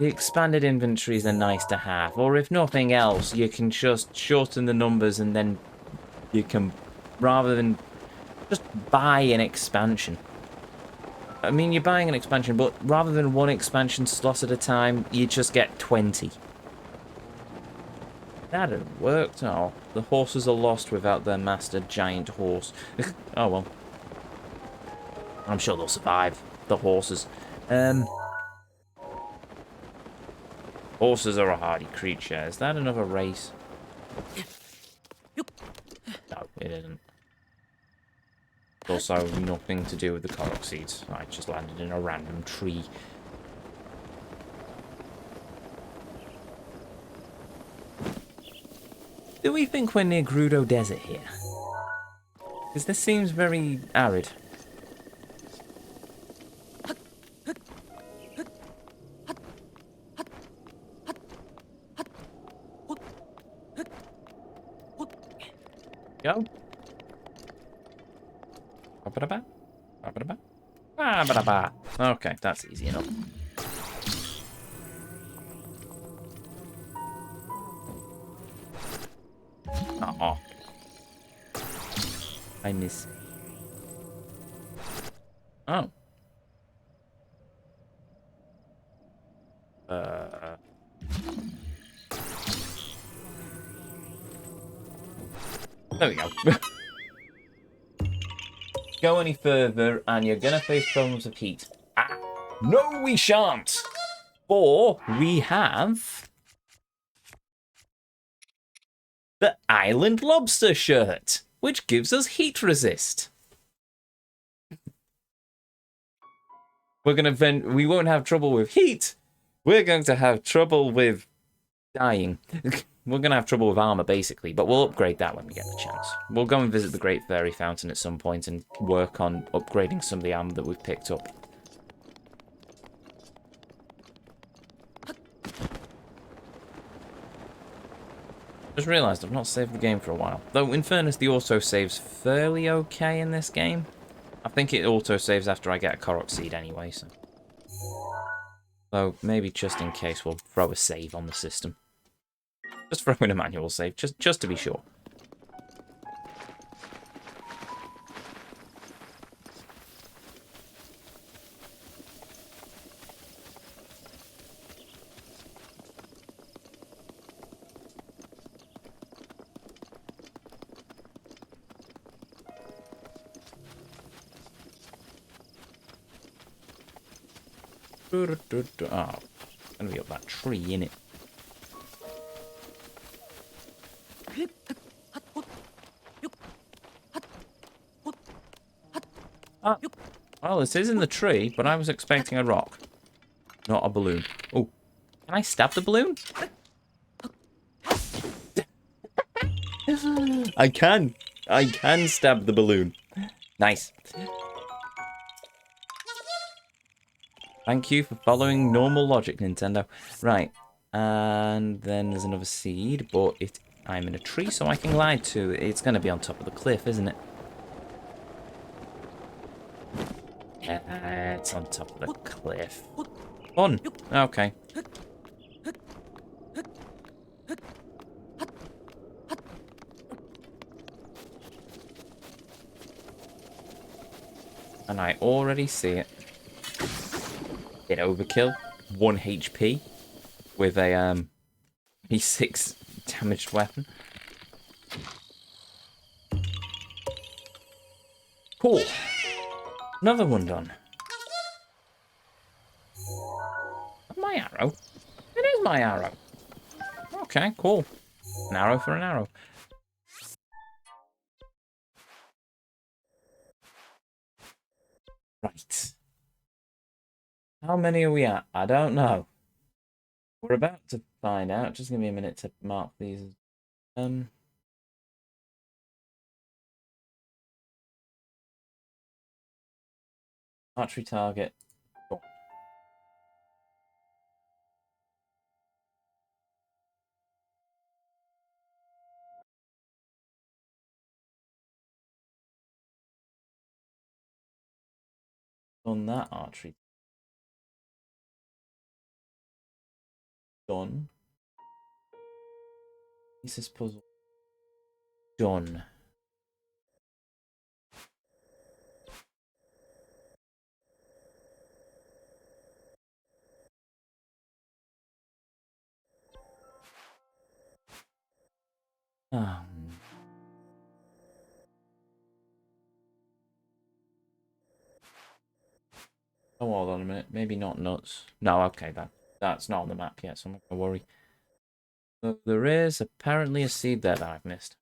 The expanded inventories are nice to have, or if nothing else, you can just shorten the numbers and then you can, rather than just buy an expansion. I mean, you're buying an expansion, but rather than one expansion slot at a time, you just get 20. That had worked. Oh, the horses are lost without their master, giant horse. Oh well. I'm sure they'll survive. The horses. Horses are a hardy creature. Is that another race? No, it isn't. It's also nothing to do with the Korok seeds. I just landed in a random tree. Do we think we're near Gerudo Desert here? Because this seems very arid. Go. Okay, that's easy enough. Oh, I miss. Oh. There we go. Go any further and you're gonna face problems of heat. Ah, no we shan't! For we have the Island Lobster shirt, which gives us heat resist. We won't have trouble with heat. We're going to have trouble with dying. We're going to have trouble with armor, basically, but we'll upgrade that when we get the chance. We'll go and visit the Great Fairy Fountain at some point and work on upgrading some of the armor that we've picked up. Just realised I've not saved the game for a while. Though, in fairness, the autosave's fairly okay in this game. I think it autosaves after I get a Korok seed anyway, so... So, maybe just in case we'll throw a save on the system. Just throw in a manual save, just to be sure. Oh, gonna be up that tree, innit? Ah, well, this is in the tree, but I was expecting a rock, not a balloon. Oh, can I stab the balloon? I can stab the balloon. Nice. Thank you for following normal logic, Nintendo. Right, and then there's another seed, but I'm in a tree, so I can glide to it. It's going to be on top of the cliff, isn't it? It's on top of the cliff. Fun. Okay. And I already see it. Hit overkill. 1 HP. With a P6 damaged weapon. Cool. Another one done. My arrow? It is my arrow. Okay, cool. An arrow for an arrow. Right. How many are we at? I don't know. We're about to find out. Just give me a minute to mark these. Archery target. Oh. On that archery. Done. This puzzle. Done. Oh, hold on a minute. Maybe not nuts. No, okay, that's not on the map yet, so I'm not gonna worry. So there is apparently a seed there that I've missed.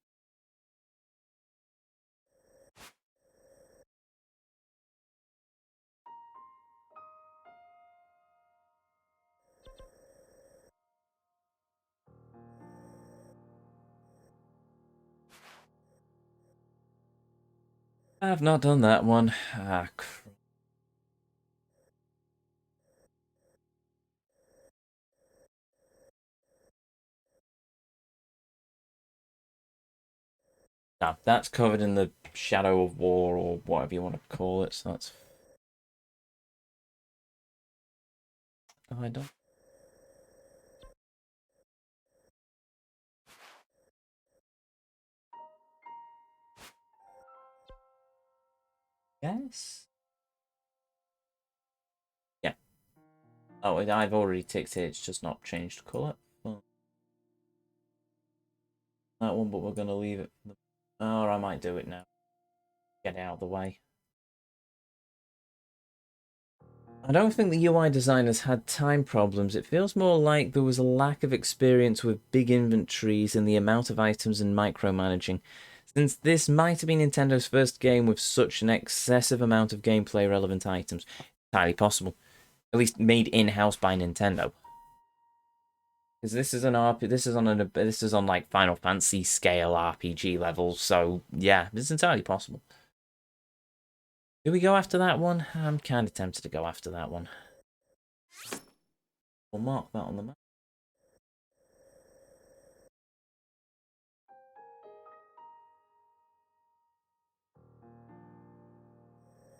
I have not done that one. Ah, crap. No, that's covered in the shadow of war or whatever you want to call it, so that's... Oh, I don't... Yes? Yeah. Oh, I've already ticked it, it's just not changed colour. Well, that one, but we're going to leave it for the... Or I might do it now. Get it out of the way. I don't think the UI designers had time problems. It feels more like there was a lack of experience with big inventories and the amount of items and micromanaging. Since this might have been Nintendo's first game with such an excessive amount of gameplay relevant items. Entirely possible. At least made in-house by Nintendo. Because this is an RP, this is on like Final Fantasy scale RPG level, so yeah, it's entirely possible. Do we go after that one? I'm kind of tempted to go after that one. We'll mark that on the map.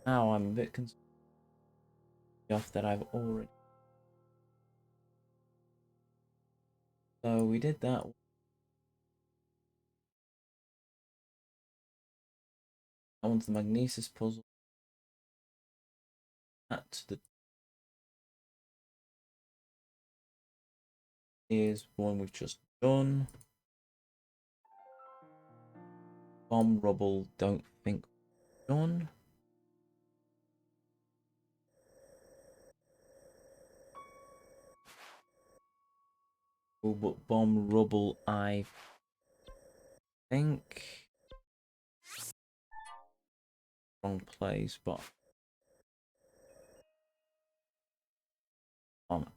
Now I'm a bit concerned off that I've already. So we did that. That one's the Magnesis puzzle. That's the is one we've just done. Bomb rubble, don't think done. Oh, but bomb rubble, I think. Wrong place, but on.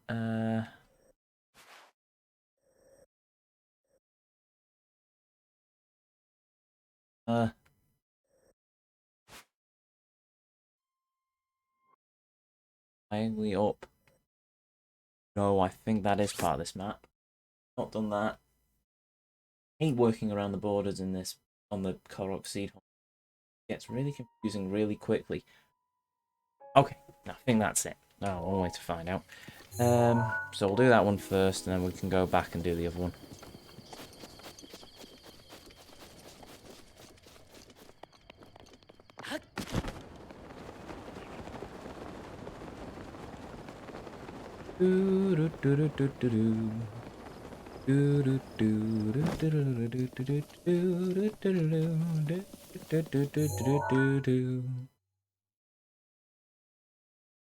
Diagonally up. No, I think that is part of this map. Not done that. Hate working around the borders in this on the Korok Seed Hole. It gets really confusing really quickly. Okay, I think that's it. Oh, one way to find out. So we'll do that one first, and then we can go back and do the other one.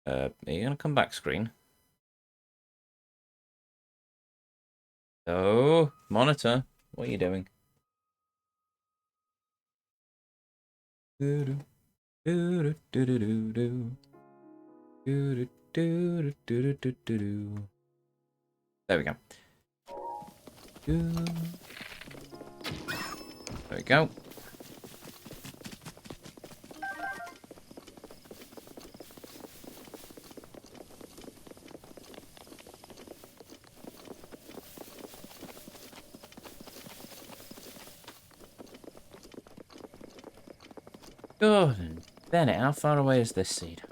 Are you gonna come back screen? Oh, monitor, what are you doing? There we go. There we go. Good. And Bennett, how far away is this seed?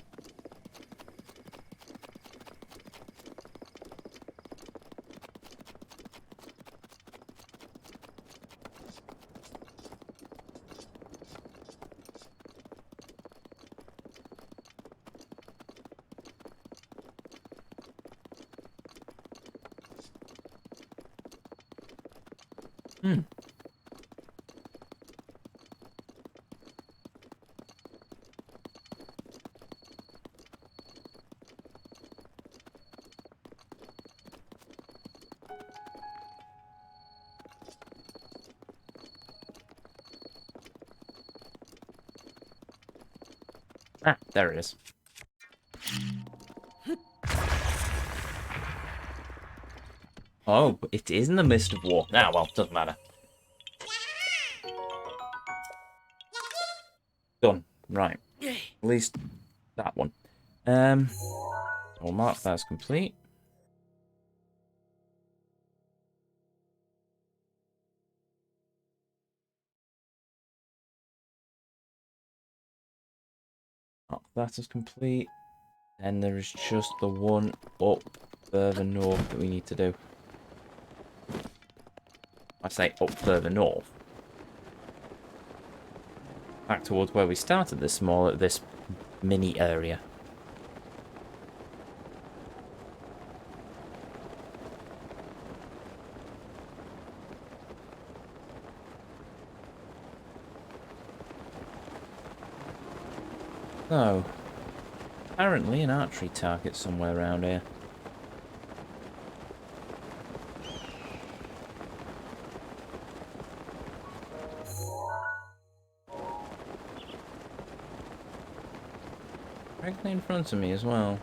Hmm. Ah, there it is. Oh, it is in the Mist of War. Ah, well, doesn't matter. Done. Right. At least that one. I'll mark that as complete. Mark that as complete. And there is just the one up further north that we need to do. I say up further north. Back towards where we started this mini area. So, apparently an archery target somewhere around here. Directly in front of me as well.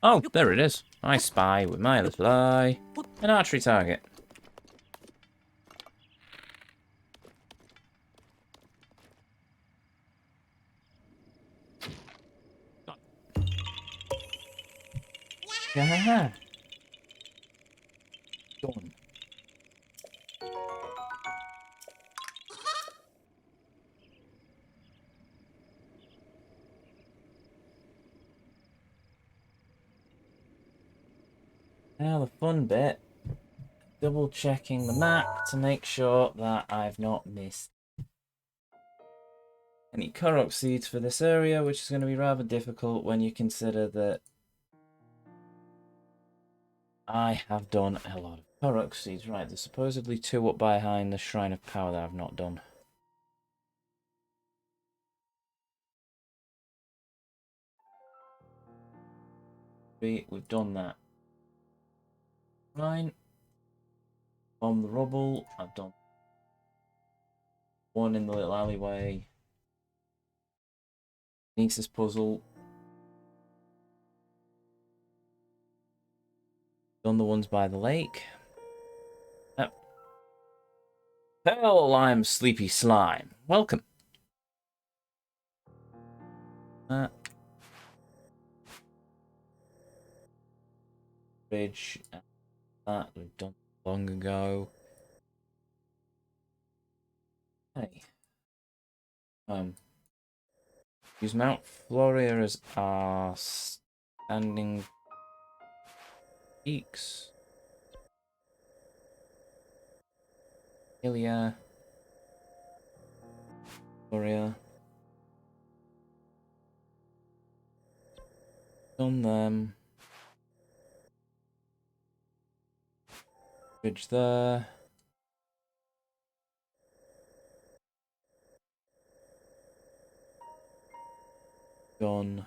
Oh, there it is. I spy with my little eye an archery target. Yeah. Done. Now the fun bit. Double checking the map to make sure that I've not missed any Korok seeds for this area, which is going to be rather difficult when you consider that I have done a lot of Korok seeds. Right, there's supposedly 2 up behind the Shrine of Power that I've not done. We've done that. Fine. Bomb the rubble. I've done one in the little alleyway. Niece's puzzle. Done the ones by the lake. Yep. Hello, I'm Sleepy Slime. Welcome. Bridge. That we've done long ago. Hey. Use Mount Floria as our standing peaks. Ilia. Floria. Done them. Bridge there. Done.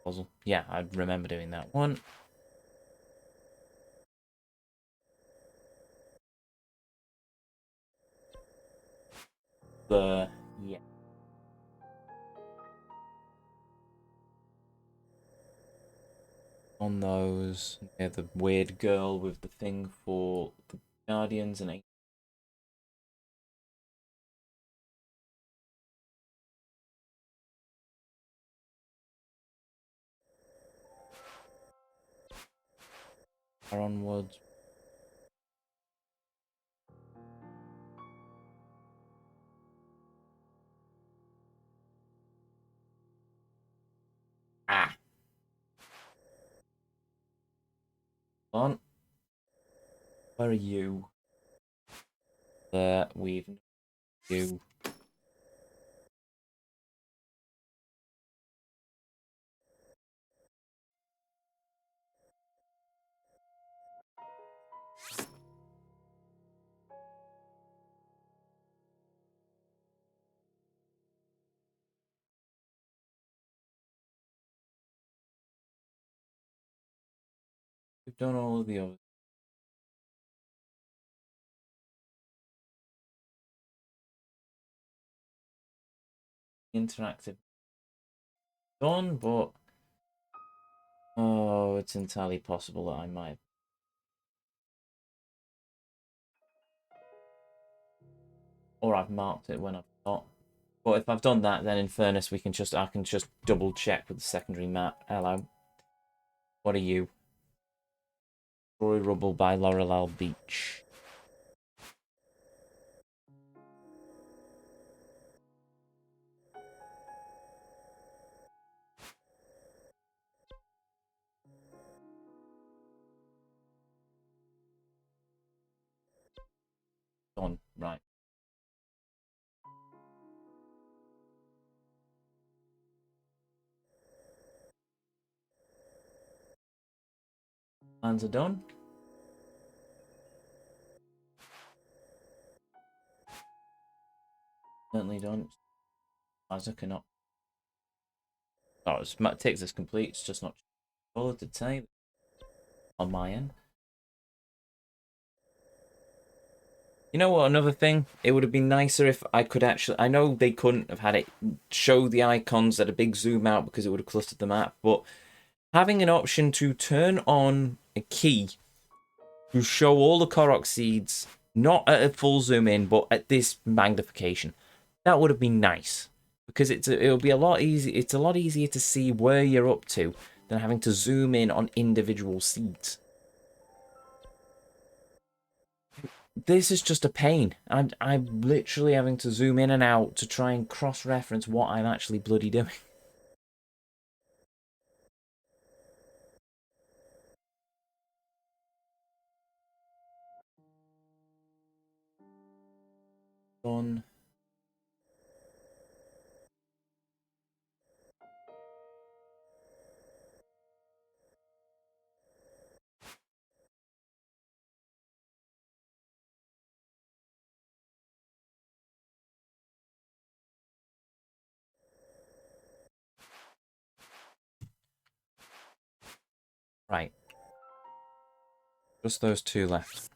Puzzle. Yeah, I remember doing that one. Yeah. On those. Yeah, the weird girl with the thing for the Guardians and Faron Woods. Ah. On. Where are you? There, we've you. We've done all of the others. Interactive done, but oh, it's entirely possible that I might. Or I've marked it when I've not. But if I've done that, then in fairness, I can just double check with the secondary map. Hello. What are you? Roy Rubble by Laurel Beach. Done. Right. Plans are done. Certainly done. Isaac cannot. Oh, it's takes as complete. It's just not bothered to tell you on my end. You know what? Another thing, it would have been nicer if I could actually. I know they couldn't have had it show the icons at a big zoom out because it would have clustered the map, but having an option to turn on a key to show all the Korok seeds, not at a full zoom in, but at this magnification, that would have been nice because it'll be a lot easy. It's a lot easier to see where you're up to than having to zoom in on individual seeds. This is just a pain. I'm literally having to zoom in and out to try and cross-reference what I'm actually bloody doing. Done. Right. Just those two left.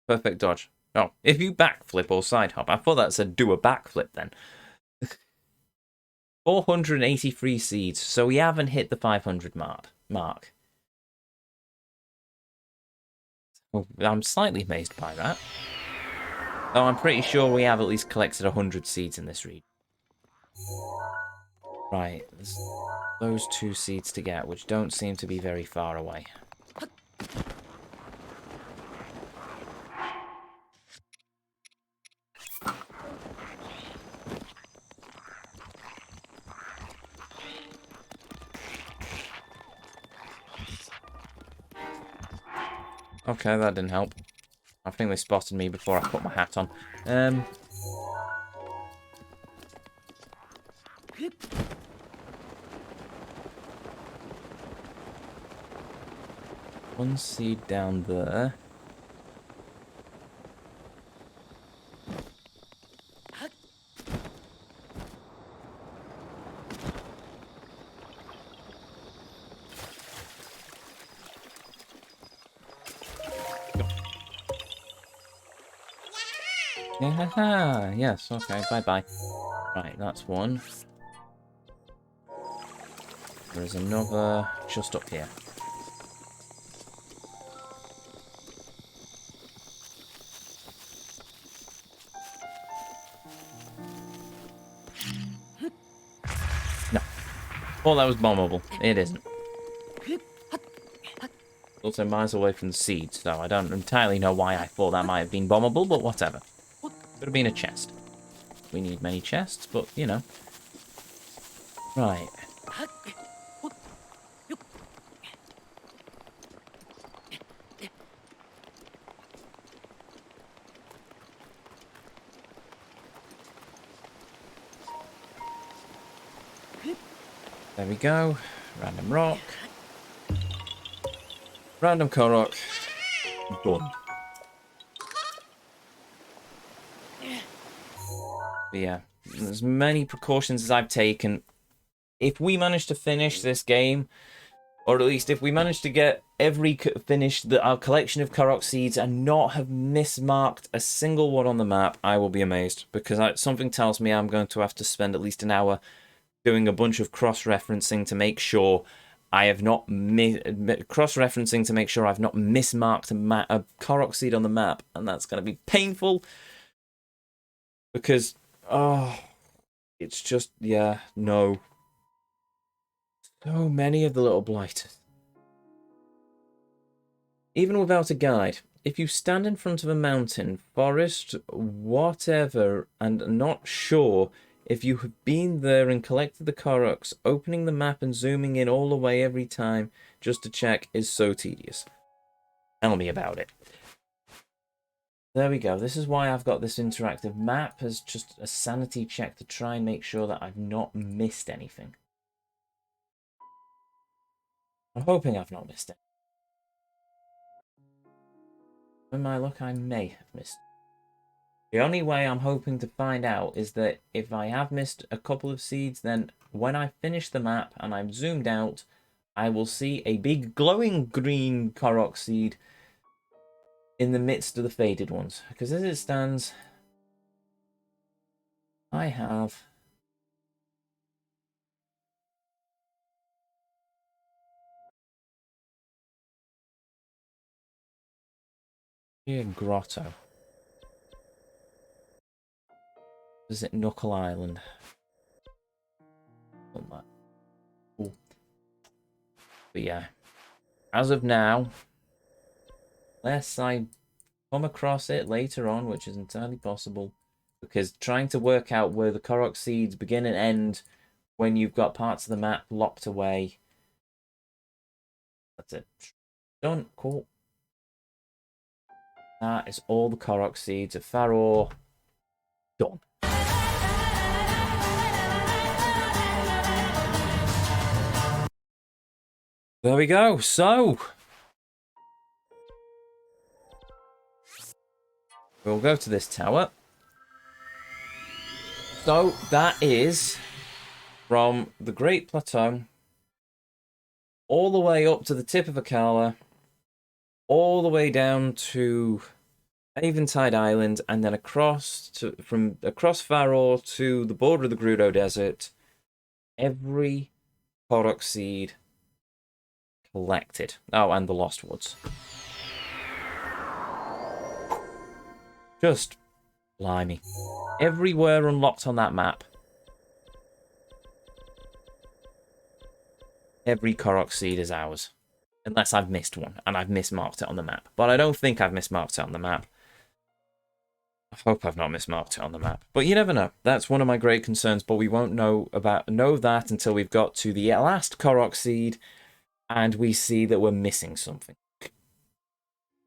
Perfect dodge. Oh, if you backflip or side hop, I thought that said do a backflip then. 483 seeds, so we haven't hit the 500 mark. Well, I'm slightly amazed by that. Though I'm pretty sure we have at least collected 100 seeds in this region. Right, there's those two seeds to get, which don't seem to be very far away. Okay, that didn't help. I think they spotted me before I put my hat on. One seed down there. Yeah, yes, okay, bye-bye. Right, that's one. There's another just up here. Oh, that was bombable. It isn't. Also miles away from the seeds, so I don't entirely know why I thought that might have been bombable, but whatever. Could have been a chest. We need many chests, but, you know. Right. There we go. Random rock. Random Korok. Done. But yeah, as many precautions as I've taken. If we manage to finish this game, or at least if we manage to get our collection of Korok seeds and not have mismarked a single one on the map, I will be amazed. Because something tells me I'm going to have to spend at least an hour doing a bunch of cross-referencing to make sure I have not cross-referencing to make sure I've not mismarked a Korok seed on the map, and that's going to be painful because it's just no. So many of the little blighters. Even without a guide, if you stand in front of a mountain, forest, whatever, and are not sure if you have been there and collected the Koroks, opening the map and zooming in all the way every time just to check is so tedious. Tell me about it. There we go. This is why I've got this interactive map as just a sanity check to try and make sure that I've not missed anything. I'm hoping I've not missed it. With my luck, I may have missed. The only way I'm hoping to find out is that if I have missed a couple of seeds, then when I finish the map and I'm zoomed out, I will see a big glowing green Korok seed in the midst of the faded ones. Because as it stands, I have here grotto. Is it Knuckle Island? Ooh. But yeah, as of now, unless I come across it later on, which is entirely possible, because trying to work out where the Korok seeds begin and end when you've got parts of the map locked away. That's it. Done. Cool. That is all the Korok seeds of Faron. Done. There we go. So we'll go to this tower. So that is from the Great Plateau all the way up to the tip of Akala, all the way down to Eventide Island, and then across Faron to the border of the Gerudo Desert. Every Korok seed collected. Oh, and the Lost Woods. Just blimey. Everywhere unlocked on that map. Every Korok seed is ours. Unless I've missed one, and I've mismarked it on the map. But I don't think I've mismarked it on the map. I hope I've not mismarked it on the map. But you never know. That's one of my great concerns, but we won't know that until we've got to the last Korok seed, and we see that we're missing something.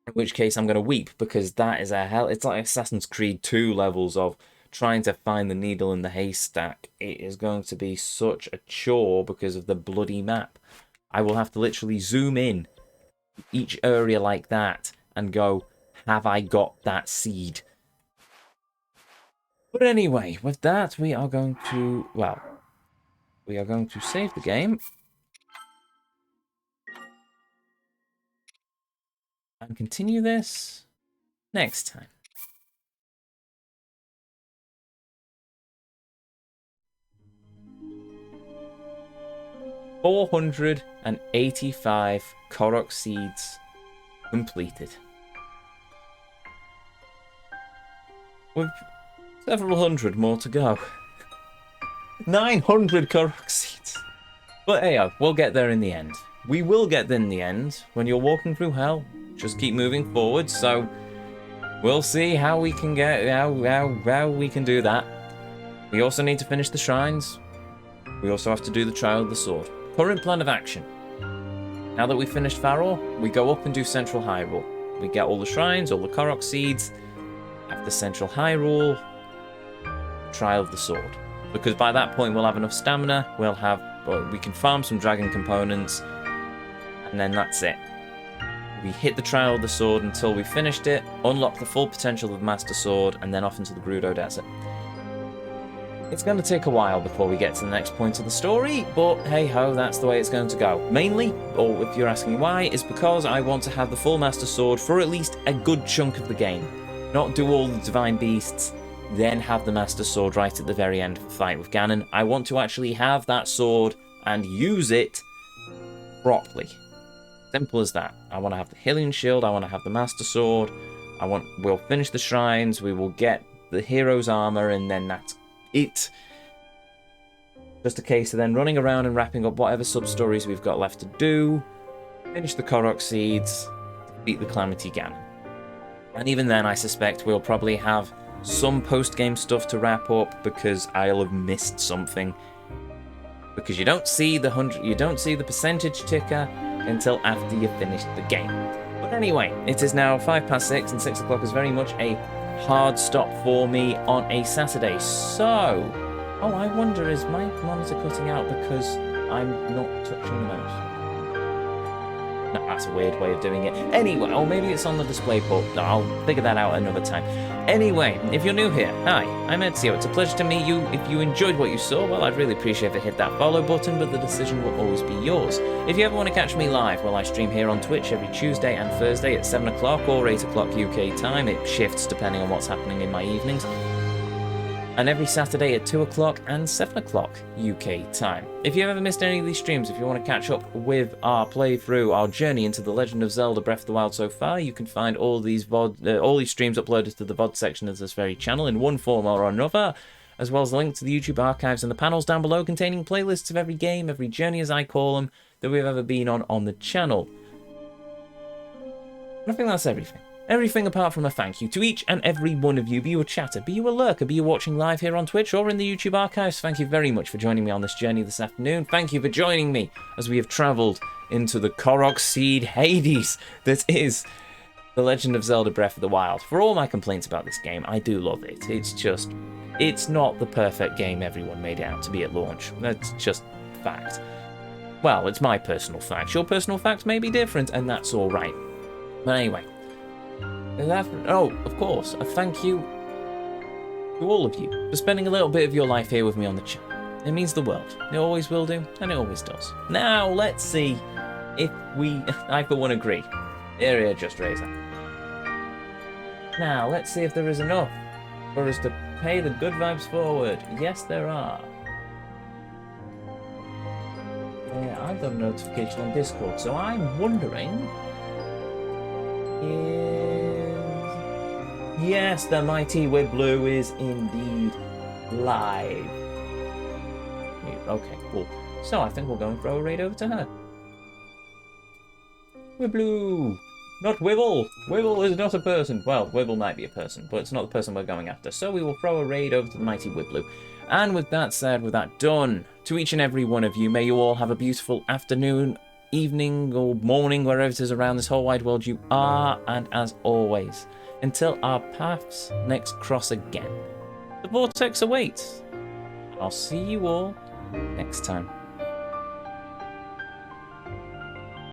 In which case I'm going to weep, because that is it's like Assassin's Creed 2 levels of trying to find the needle in the haystack. It is going to be such a chore because of the bloody map. I will have to literally zoom in each area like that and go, have I got that seed? But anyway, with that, we are going to save the game. And continue this next time. $485 Korok seeds completed. With several hundred more to go. 900 Korok seeds. But hey, we'll get there in the end. We will get there in the end. When you're walking through hell, just keep moving forward. So we'll see how we can get how we can do that. We also need to finish the shrines. We also have to do the trial of the sword. Current plan of action. Now that we've finished Faron, we go up and do Central Hyrule. We get all the shrines, all the Korok seeds. After Central Hyrule, trial of the sword. Because by that point we'll have enough stamina. We can farm some dragon components, and then that's it. We hit the trial of the sword until we finished it, unlock the full potential of the Master Sword, and then off into the Gerudo Desert. It's going to take a while before we get to the next point of the story, but hey-ho, that's the way it's going to go. Mainly, or if you're asking why, is because I want to have the full Master Sword for at least a good chunk of the game. Not do all the Divine Beasts, then have the Master Sword right at the very end of the fight with Ganon. I want to actually have that sword and use it properly. Simple as that. I want to have the Hylian Shield, I want to have the Master Sword, we'll finish the shrines, we will get the hero's armor, and then that's it. Just a case of then running around and wrapping up whatever sub-stories we've got left to do, finish the Korok seeds, defeat the Calamity Ganon. And even then, I suspect we'll probably have some post-game stuff to wrap up because I'll have missed something. Because you don't see the percentage ticker until after you've finished the game. But anyway, it is now 6:05 and 6 o'clock is very much a hard stop for me on a Saturday. So, I wonder, is my monitor cutting out because I'm not touching the mouse? No, that's a weird way of doing it. Anyway, or maybe it's on the display port. No, I'll figure that out another time. Anyway, if you're new here, hi, I'm Ezio. It's a pleasure to meet you. If you enjoyed what you saw, well, I'd really appreciate if you hit that follow button, but the decision will always be yours. If you ever want to catch me live, well, I stream here on Twitch every Tuesday and Thursday at 7 o'clock or 8 o'clock UK time. It shifts depending on what's happening in my evenings. And every Saturday at 2 o'clock and 7 o'clock UK time. If you've ever missed any of these streams, if you want to catch up with our playthrough, our journey into The Legend of Zelda Breath of the Wild so far, you can find all these streams uploaded to the VOD section of this very channel in one form or another, as well as a link to the YouTube archives and the panels down below containing playlists of every game, every journey as I call them, that we've ever been on the channel. And I think that's everything. Everything apart from a thank you to each and every one of you, be you a chatter, be you a lurker, be you watching live here on Twitch or in the YouTube archives. Thank you very much for joining me on this journey this afternoon. Thank you for joining me as we have travelled into the Korok Seed Hades that is The Legend of Zelda Breath of the Wild. For all my complaints about this game, I do love it. It's not the perfect game everyone made it out to be at launch. That's just fact. Well, it's my personal fact. Your personal fact may be different, and that's alright. But anyway. Of course, a thank you to all of you for spending a little bit of your life here with me on the channel. It means the world. It always will do, and it always does. Now, let's see if I for one agree. Area just raise up. Now, let's see if there is enough for us to pay the good vibes forward. Yes, there are. Yeah, I've got a notification on Discord, so I'm wondering... Yes, the mighty Wibloo is indeed live. Okay, cool. So I think we'll go and throw a raid over to her. Wibloo! Not Wibble! Wibble is not a person. Well, Wibble might be a person, but it's not the person we're going after. So we will throw a raid over to the mighty Wibloo. And with that said, with that done, to each and every one of you, may you all have a beautiful afternoon, evening, or morning, wherever it is around this whole wide world you are. And as always, until our paths next cross again, the Vortex awaits. I'll see you all next time.